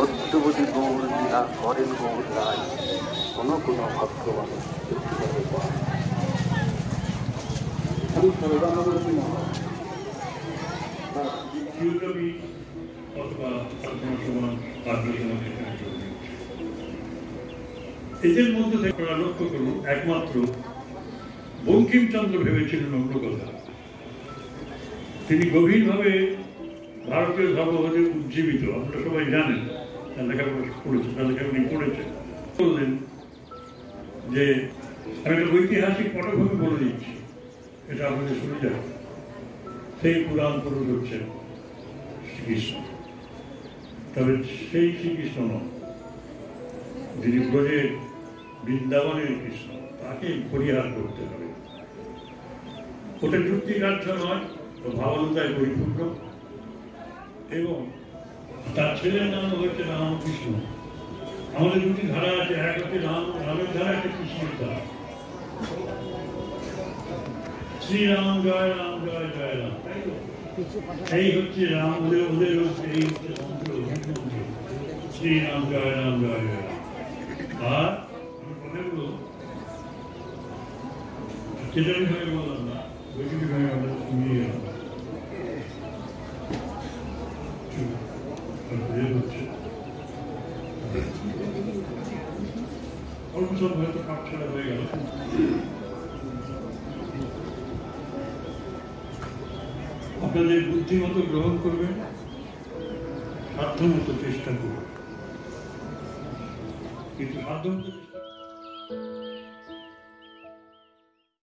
সত্যবতী গৌর লীলা করেন গৌর রায়, কোনো কোনো ভক্তবান এদের মধ্যে থেকে লক্ষ্য করুন, একমাত্র বঙ্কিমচন্দ্র ভেবেছিলেন অন্য কথা। তিনি গভীরভাবে ভারতীয় ধর্মভাবে উজ্জীবিত, আপনারা সবাই জানেন, লেখাপড়া পড়েছেন, লেখাপড়ি পড়েছেন। বললেন যে আমি একটা ঐতিহাসিক পটভূমি বলে দিচ্ছি, এটা আপনাদের শুনে যাবে। সেই পুরাণ পুরুষ হচ্ছেন শ্রীকৃষ্ণ, তবে সেই শ্রীকৃষ্ণ নন, যিনি ব্রজের বৃন্দাবনের কৃষ্ণ, তাকে পরিহার করতে হবে। ওটা যুক্তিগ্রাহ্য নয়, ও ভাবনায় পরিপূর্ণ। এবং তার ছেলের নাম হচ্ছে রামকৃষ্ণ। আমাদের দুটি ধারা আছে, এক হচ্ছে রামের ধারা, একটা কৃষ্ণের ধারা। শ্রীরাম জয় রাম, জয় জয় রাম, এই হচ্ছে রাম, ওদের এই হচ্ছে মন্ত্র, শ্রীরাম জয় রাম, জয় জয় রাম। আর কথাগুলো চেতারি ভাবে বললাম না, বৈদিক ভাবে আমরা শুনিয়ে গেলাম। অল্প সব হয়তো কাপছাড়া হয়ে গেল। আপনাদের বুদ্ধিমতো গ্রহণ করবেন, সাধ্যমতো চেষ্টা করবেন, কিন্তু সাধ্যমতো